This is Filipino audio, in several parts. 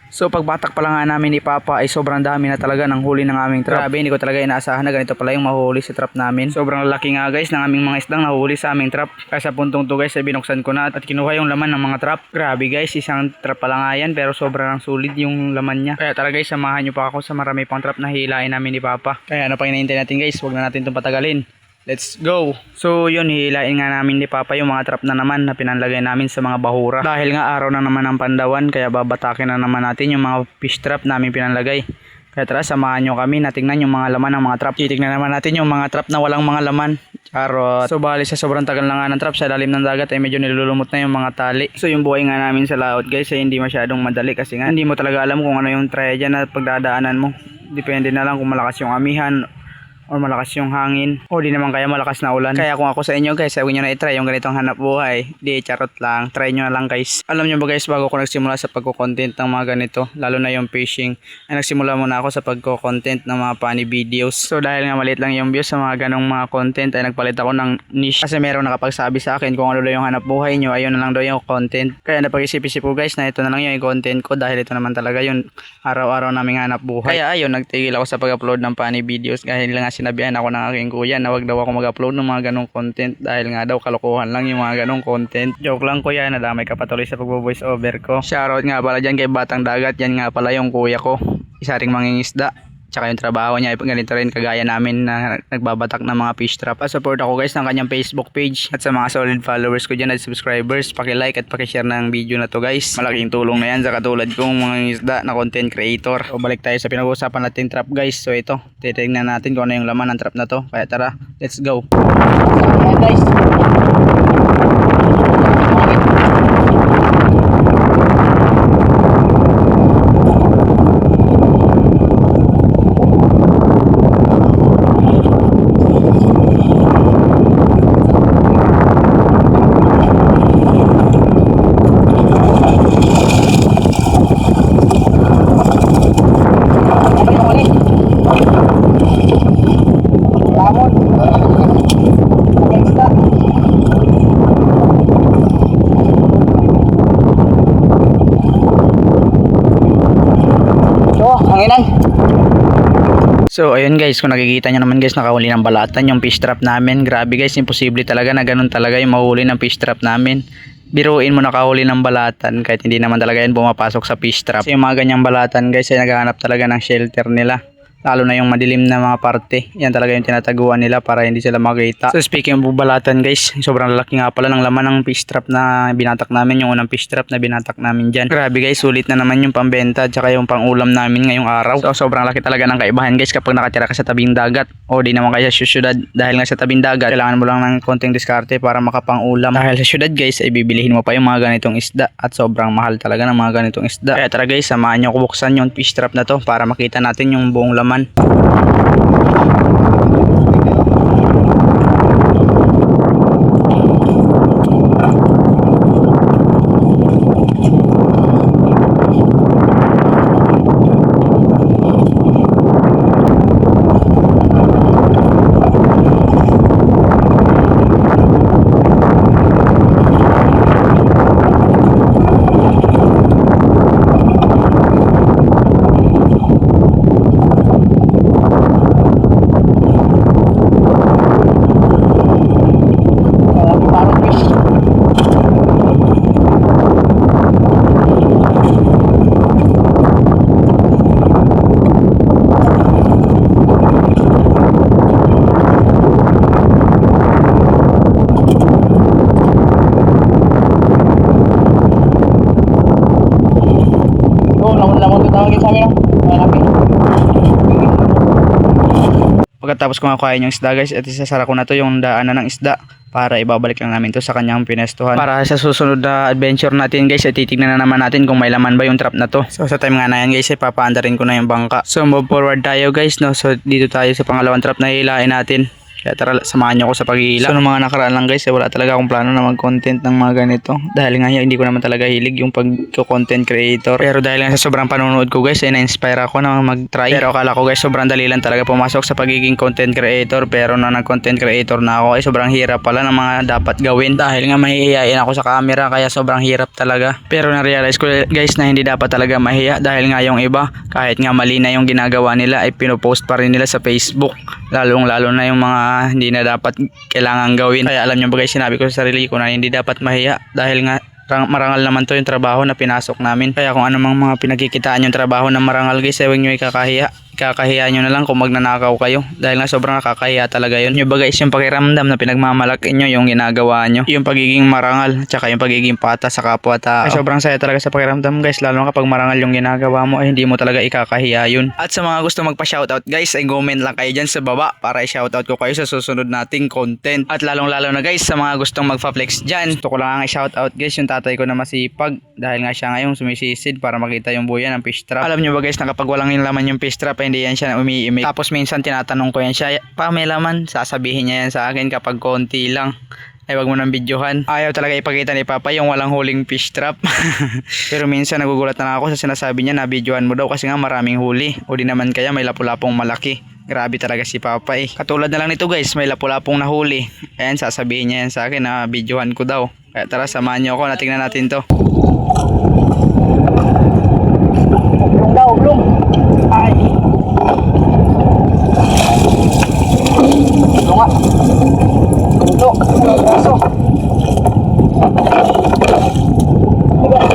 So pagbatak pa lang nga namin ni Papa ay sobrang dami na talaga ng huli ng aming trap. Grabe, hindi ko talaga inaasahan na ganito pala yung mahuhuli sa trap namin. Sobrang laki nga guys ng aming mga isdang nahuli sa aming trap. Kaya sa puntong to guys ay binuksan ko na at kinuha yung laman ng mga trap. Grabe guys, isang trap pa lang nga yan pero sobrang sulit yung laman niya. Kaya tara guys, samahan nyo pa ako sa marami pang trap na hilain namin ni Papa. Kaya ano pa hinihintay natin guys, huwag na natin itong patagalin. Let's go! So yun, hihilain nga namin ni Papa yung mga trap na naman na pinanlagay namin sa mga bahura. Dahil nga araw na naman ang pandawan, kaya babatakin na naman natin yung mga fish trap namin pinanlagay. Kaya tara, samahan nyo kami na tingnan yung mga laman ng mga trap. Titignan naman natin yung mga trap na walang mga laman. Charot. So bali sa sobrang tagal na nga ng trap sa lalim ng dagat ay medyo nilulumot na yung mga tali. So yung buhay nga namin sa laot guys ay hindi masyadong madali kasi nga hindi mo talaga alam kung ano yung try dyan na pagdadaanan mo. Depende na lang kung malakas yung amihan o malakas yung hangin o di naman kaya malakas na ulan. Kaya kung ako sa inyo guys, huwag nyo na itry yung ganitong hanap buhay. Di, charot lang, try nyo na lang guys. Alam nyo ba guys, bago ko nagsimula sa pagko-content ng mga ganito, lalo na yung fishing, ay nagsimula muna ako sa pagko-content ng mga funny videos. So dahil nga maliit lang yung views sa mga ganong mga content ay nagpalit ako ng niche. Kasi merong nakapagsabi sa akin kung ano daw yung hanap buhay nyo, ayun na lang daw yung content. Kaya napag-isip-isip ko guys na ito na lang yung content ko dahil ito naman talaga yung araw-araw naming hanap buhay. Kaya ayun, nagtigil ako sa pag-upload ng funny videos dahil lang sinabihan ako ng aking kuya na wag daw ako mag-upload ng mga ganong content dahil nga daw kalokohan lang yung mga ganong content. Joke lang kuya, nadamay ka patuloy sa pagbo-voice over ko. Shoutout nga pala dyan kay Batang Dagat, yan nga pala yung kuya ko, isa ring mangingisda. Tsaka yung trabaho niya ay ganito rin kagaya namin na nagbabatak ng mga fish trap. Support ako guys ng kanyang Facebook page at sa mga solid followers ko dyan at subscribers, paki-like at paki-share ng video na to guys. Malaking tulong na yan sa katulad kong mga isda na content creator. So balik tayo sa pinag-uusapan natin trap guys. So ito, titignan natin kung ano yung laman ng trap na to. Kaya tara, let's go. Ayan guys. So ayun guys, kung nakikita nyo naman guys, nakahuli ng balatan yung fish trap namin. Grabe guys, imposible talaga na ganun talaga yung mahuli ng fish trap namin. Biruin mo nakahuli ng balatan kahit hindi naman talaga yan pumapasok sa fish trap. Kasi yung mga ganyang balatan guys ay naghahanap talaga ng shelter nila. Lalo na yung madilim na mga parte. Yan talaga yung tinataguan nila para hindi sila makita. So speaking of balatan guys, sobrang lalaki nga pala ng laman ng fish trap na binatak namin. Yung unang fish trap na binatak namin dyan. Grabe guys, sulit na naman yung pambenta at saka yung pangulam namin ngayong araw. So sobrang laki talaga ng kaibahan guys kapag nakatira ka sa tabing dagat. O di naman kaya sa syudad. Dahil nga sa tabing dagat, kailangan mo lang ng konting diskarte para makapangulam. Dahil sa syudad guys, ay bibilihin mo pa yung mga ganitong isda. At sobrang mahal talaga ng mga ganitong isda. Kaya tara guys, samahan nyo ko buksan yung fish trap na to para makita natin yung buong laman. Pagkatapos ko makuhain yung isda guys, at isasara ko na to yung daanan ng isda para ibabalik lang namin to sa kanyang pinestuhan. Para sa susunod na adventure natin guys, ay titignan na naman natin kung may laman ba yung trap na to. So sa time nga na yan guys, ay papaandarin ko na yung bangka. So move forward tayo guys, no? So dito tayo sa pangalawang trap na hilain natin. Kaya tara, samahan nyo ako sa paghihila. So nung mga nakaraan lang guys, wala talaga akong plano na mag-content ng mga ganito. Dahil nga hindi ko naman talaga hilig yung pag-content creator. Pero dahil nga sa sobrang panonood ko guys, ay na-inspire ako na mag-try. Pero akala ko guys, sobrang dali lang talaga pumasok sa pagiging content creator. Pero nung nag-content creator na ako, ay sobrang hirap pala ng mga dapat gawin. Dahil nga mahihiyain ako sa camera, kaya sobrang hirap talaga. Pero na-realize ko guys na hindi dapat talaga mahiya. Dahil nga yung iba, kahit nga mali na yung ginagawa nila, ay pinopost pa rin nila sa Facebook. Lalo na yung mga hindi na dapat kailangan gawin. Kaya alam nyo ba guys, sinabi ko sa sarili ko na hindi dapat mahiya dahil nga marangal naman to yung trabaho na pinasok namin. Kaya kung anumang mga pinagkikitaan yung trabaho na marangal guys, huwag nyo ikakahiya. Kakahiya nyo na lang kung magnanakaw kayo dahil nga sobrang nakakahiya talaga yun. Yung ba guys, yung pakiramdam na pinagmamalaki nyo yung ginagawa nyo, yung pagiging marangal tsaka yung pagiging patas sa kapwa-tao, ay sobrang saya talaga sa pakiramdam guys, lalo na kapag marangal yung ginagawa mo, ay hindi mo talaga ikakahiya yun. At sa mga gusto magpa-shoutout guys, ay comment lang kayo dyan sa baba para i-shoutout ko kayo sa susunod nating content. At lalong lalo na guys, sa mga gustong magpa-flex dyan, gusto ko lang i-shoutout guys yung tatay ko na masipag dahil nga siya ngayong sumisisid para makita yung buya ng fish trap. Alam nyo ba guys na kapag walang laman yung fish trap, hindi yan siya umiimik. Tapos minsan tinatanong ko yan siya, pa may laman? Sasabihin niya yan sa akin kapag konti lang. Ay wag mo nang videohan. Ayaw talaga ipakita ni Papa yung walang huling fish trap. Pero minsan nagugulat na ako sa sinasabi niya na videohan mo daw kasi nga maraming huli. O di naman kaya may lapu-lapong malaki. Grabe talaga si Papa eh. Katulad na lang nito guys, may lapu-lapong nahuli. Ayan, sasabihin niya yan sa akin na videohan ko daw. Kaya tara, samahan niyo ako, natingnan natin to. Ublong daw, ublong. Ay. Ublong nga. Ublong. Kaso. Ublong.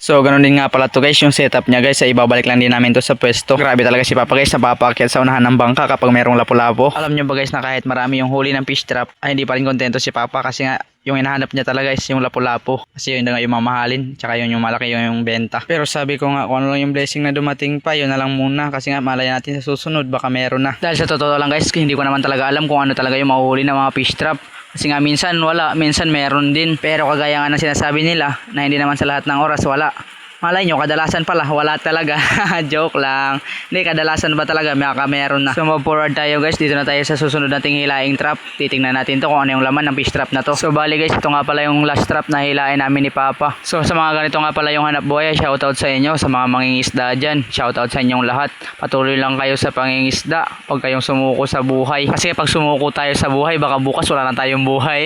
So ganun din nga pala to guys yung setup niya guys, ay ibabalik lang din namin to sa pwesto. Grabe talaga si Papa guys, napapaakyat sa unahan ng bangka kapag merong lapu-lapo. Alam nyo ba guys na kahit marami yung huli ng fish trap, ay hindi pa rin kontento si Papa kasi nga yung hinahanap niya talaga is yung lapu-lapo. Kasi yun na nga yung mamahalin, tsaka yun yung malaki yung benta. Pero sabi ko nga kung ano lang yung blessing na dumating pa, yun na lang muna. Kasi nga malaya natin sa susunod, baka meron na. Dahil sa totoo lang guys, hindi ko naman talaga alam kung ano talaga yung mahuhuli ng mga fish trap. Kasi nga minsan wala, minsan meron din. Pero kagaya nga ng sinasabi nila na hindi naman sa lahat ng oras wala. Malay nyo, kadalasan pala, wala talaga. Joke lang. Hindi, kadalasan ba talaga, meron na. So, move forward tayo guys. Dito na tayo sa susunod nating hilaing trap. Titingnan natin to kung ano yung laman ng fish trap na to. So, bali guys, ito nga pala yung last trap na hilain namin ni Papa. So, sa mga ganito nga pala yung hanap buhay, shoutout sa inyo, sa mga mangingisda dyan. Shoutout sa inyong lahat. Patuloy lang kayo sa pangingisda. Huwag kayong sumuko sa buhay. Kasi pag sumuko tayo sa buhay, baka bukas wala na tayong buhay.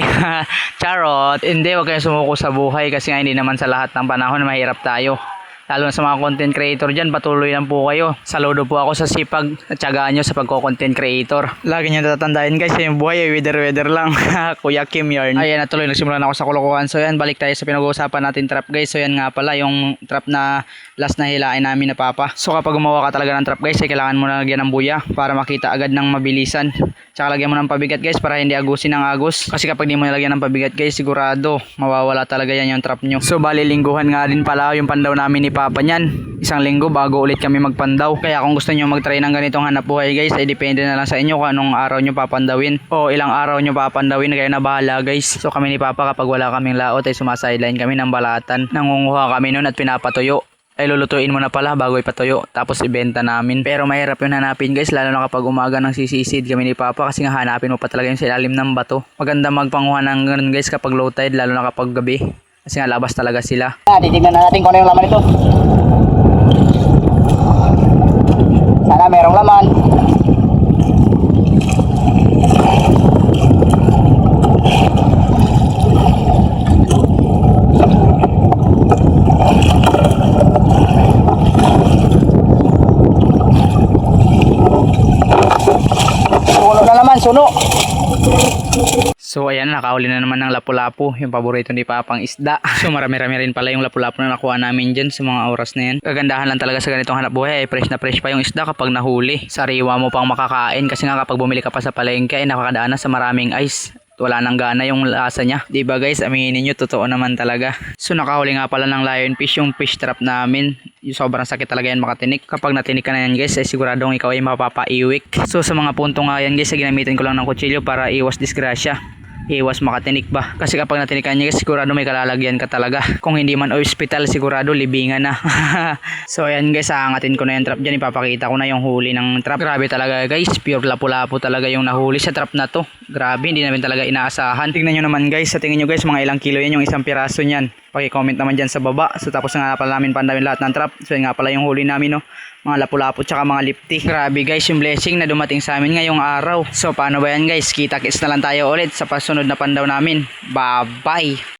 Charot! Hindi, huwag kayong sumuko sa buhay kasi nga hindi naman sa lahat ng panahon mahirap tayo. Lalo na sa mga content creator dyan, patuloy lang po kayo. Saludo po ako sa sipag at tiyagaan nyo sa pagko-content creator. Lagi nyo tatandaan guys, yung buhay ay weather lang. Kuya Kim yarn. Ayan, natuloy, nagsimula na ako sa kulukuhan. So yan, balik tayo sa pinag-uusapan natin trap guys. So yan nga pala, yung trap na last na hilain namin na Papa. So kapag gumawa ka talaga ng trap guys, ay kailangan mo na lagyan ng buya para makita agad ng mabilisan. Tsaka lagyan mo ng pabigat guys para hindi agusin ng agos. Kasi kapag di mo nilagyan ng pabigat guys, sigurado mawawala talaga yan yung trap nyo. So bali lingguhan nga din pala yung pandaw namin ni Papa niyan. Isang linggo bago ulit kami magpandaw. Kaya kung gusto nyo mag-try ng ganitong hanap buhay guys, ay depende na lang sa inyo kung anong araw nyo papandawin o ilang araw nyo papandawin, kayo na bahala guys. So kami ni Papa kapag wala kaming laot ay sumasideline kami ng balatan. Nangunguha kami nun at pinapatuyo. Ay lulutuin mo na pala bago ipatuyo tapos ibenta namin. Pero mahirap yung hanapin guys, lalo na kapag umaga ng sisisid kami ni Papa kasi nga hanapin mo pa talaga yung ilalim ng bato. Maganda magpanguha ng ganun guys kapag low tide, lalo na kapag gabi kasi nga labas talaga sila. Titignan na natin kung ano yung laman ito. Sana merong laman. suno. So ayan, nakahuli na naman ng lapu-lapu, yung paborito ni Papang isda. So marami-rami rin pala yung lapu-lapu na nakuha namin dyan sa mga oras na yan. Kagandahan lang talaga sa ganitong hanap buhay ay fresh na fresh pa yung isda kapag nahuli. Sariwa mo pang makakain kasi nga kapag bumili ka pa sa palengke ay nakakadaan na sa maraming ice. Wala nang gana yung lasa niya. Diba guys, aminin nyo, totoo naman talaga. So nakahuli nga pala ng lionfish yung fish trap namin. Yung sobrang sakit talaga yan makatinik. Kapag natinik ka na yan guys, ay siguradong ikaw ay mapapaiwik. So sa mga punto nga yan guys, ginamitin ko lang ng kutsilyo para iwas disgrasya. Iwas makatinik ba? Kasi kapag natinikan niya guys, sigurado may kalalagyan ka talaga. Kung hindi man hospital, sigurado libingan na. So ayan guys, aangatin ko na yung trap dyan. Ipapakita ko na yung huli ng trap. Grabe talaga guys, pure lapu-lapu talaga yung nahuli sa trap na to. Grabe, hindi namin talaga inaasahan. Tingnan nyo naman guys, sa tingin nyo guys, mga ilang kilo yan yung isang piraso niyan. Paki-comment naman dyan sa baba. So tapos nga pala namin pandawin lahat ng trap. So yun nga pala yung huli namin, no. Mga lapu-lapu tsaka mga lipti. Grabe guys, yung blessing na dumating sa amin ngayong araw. So paano ba yan guys? Kita-kits na lang tayo ulit sa pasunod na pandaw namin. Bye bye.